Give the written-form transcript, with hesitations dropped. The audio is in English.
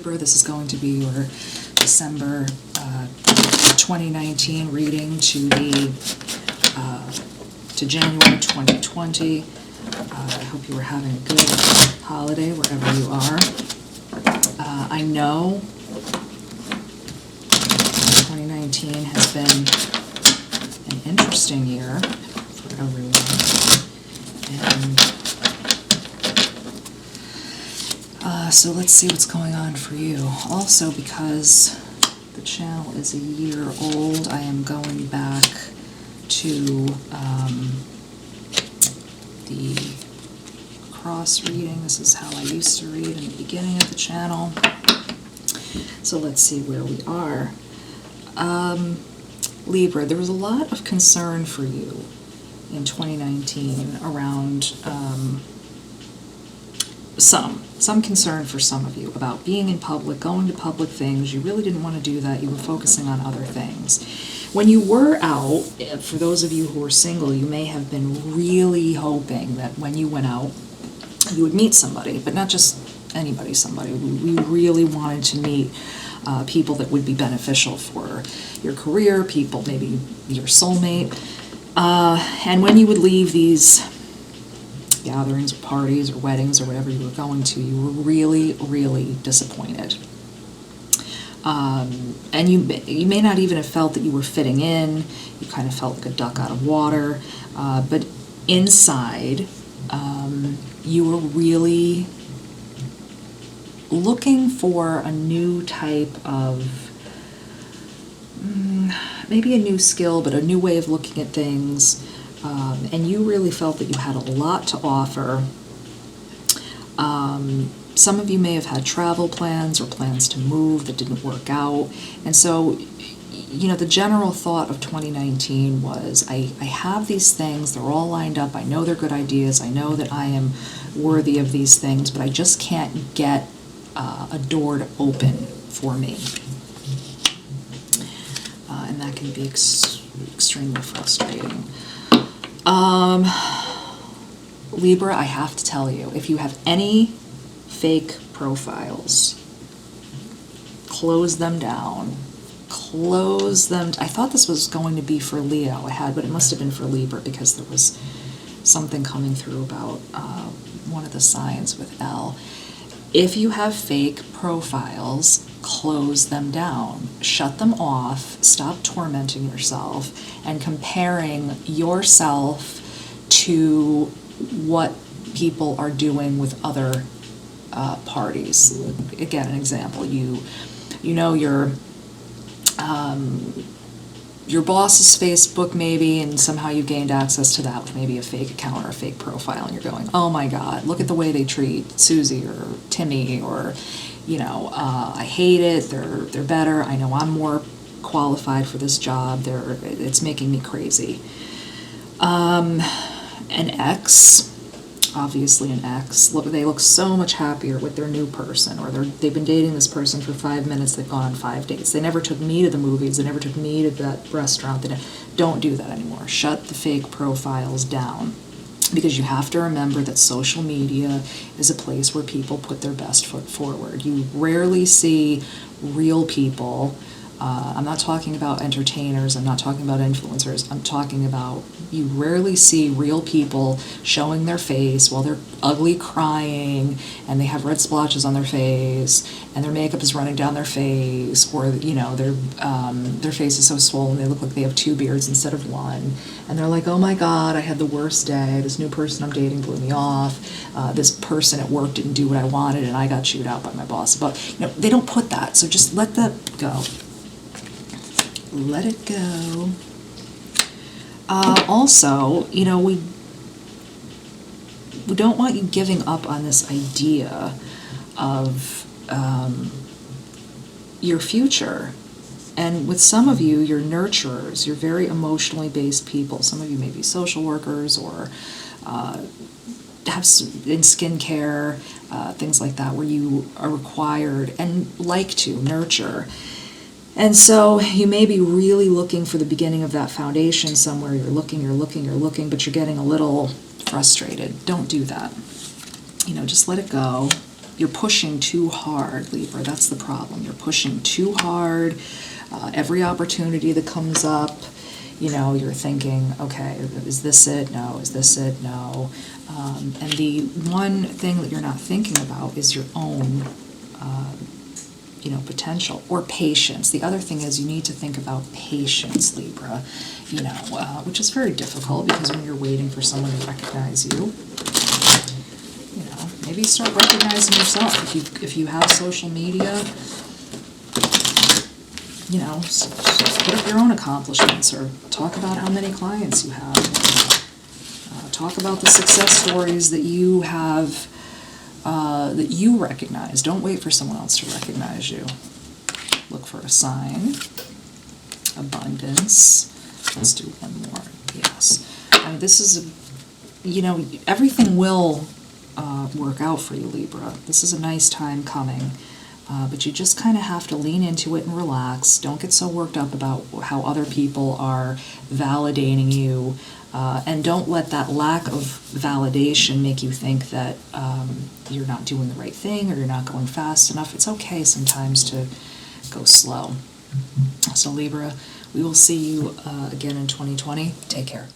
Libra. This is going to be your December 2019 reading to January 2020. I hope you were having a good holiday wherever you are. I know 2019 has been an interesting year for everyone. And so let's see what's going on for you. Also, because the channel is a year old, I am going back to the cross reading. This is how I used to read in the beginning of the channel. So let's see where we are. Libra, there was a lot of concern for you in 2019 around some concern for some of you about being in public, going to public things. You really didn't want to do that. You were focusing on other things. When you were out, for those of you who are single, you may have been really hoping that when you went out, you would meet somebody, but not just anybody, somebody. We really wanted to meet people that would be beneficial for your career, people, maybe your soulmate. And when you would leave these gatherings or parties or weddings or whatever you were going to, you were really, really disappointed. And you may not even have felt that you were fitting in. You kind of felt like a duck out of water. But inside, you were really looking for a new type of, maybe a new skill, but a new way of looking at things. And you really felt that you had a lot to offer. Some of you may have had travel plans or plans to move that didn't work out. And so, you know, the general thought of 2019 was, I have these things, they're all lined up, I know they're good ideas, I know that I am worthy of these things, but I just can't get a door to open for me. And that can be extremely frustrating. Libra, I have to tell you, if you have any fake profiles, close them down. Close them. I thought this was going to be for Leo, but it must have been for Libra because there was something coming through about one of the signs with L. If you have fake profiles, close them down. Shut them off. Stop tormenting yourself and comparing yourself to what people are doing with other parties. Again, an example. You know your boss's Facebook maybe, and somehow you gained access to that with maybe a fake account or a fake profile, and you're going, oh my God, look at the way they treat Susie or Timmy, or, you know, I hate it, they're better, I know I'm more qualified for this job, it's making me crazy. An ex, obviously an ex, they look so much happier with their new person, or they've been dating this person for 5 minutes, they've gone on 5 dates. They never took me to the movies, they never took me to that restaurant. Don't do that anymore. Shut the fake profiles down, because you have to remember that social media is a place where people put their best foot forward. You rarely see real people. I'm not talking about entertainers, I'm not talking about influencers, I'm talking about, you rarely see real people showing their face while they're ugly crying, and they have red splotches on their face, and their makeup is running down their face, or, you know, their face is so swollen they look like they have 2 beards instead of 1, and they're like, oh my God, I had the worst day, this new person I'm dating blew me off, this person at work didn't do what I wanted, and I got chewed out by my boss. But, you know, they don't put that, so just let that go. Let it go. Also, you know, we don't want you giving up on this idea of your future. And with some of you, you're nurturers. You're very emotionally based people. Some of you may be social workers, or have in skincare, things like that, where you are required and like to nurture. And so you may be really looking for the beginning of that foundation somewhere. You're looking, but you're getting a little frustrated. Don't do that. You know, just let it go. you're pushing too hard, Libra. That's the problem. You're pushing too hard. Every opportunity that comes up, you're thinking, okay, is this it? No. Is this it? No. And the one thing that you're not thinking about is your own, potential or patience. The other thing is you need to think about patience, Libra, which is very difficult because when you're waiting for someone to recognize you, maybe start recognizing yourself. If you have social media, put up your own accomplishments or talk about how many clients you have. Talk about the success stories that you have, that you recognize. Don't wait for someone else to recognize you. Look for a sign. Abundance. Let's do one more. Yes. This is, everything will work out for you, Libra. This is a nice time coming. But you just kind of have to lean into it and relax. Don't get so worked up about how other people are validating you. And don't let that lack of validation make you think that you're not doing the right thing or you're not going fast enough. It's okay sometimes to go slow. So Libra, we will see you again in 2020. Take care.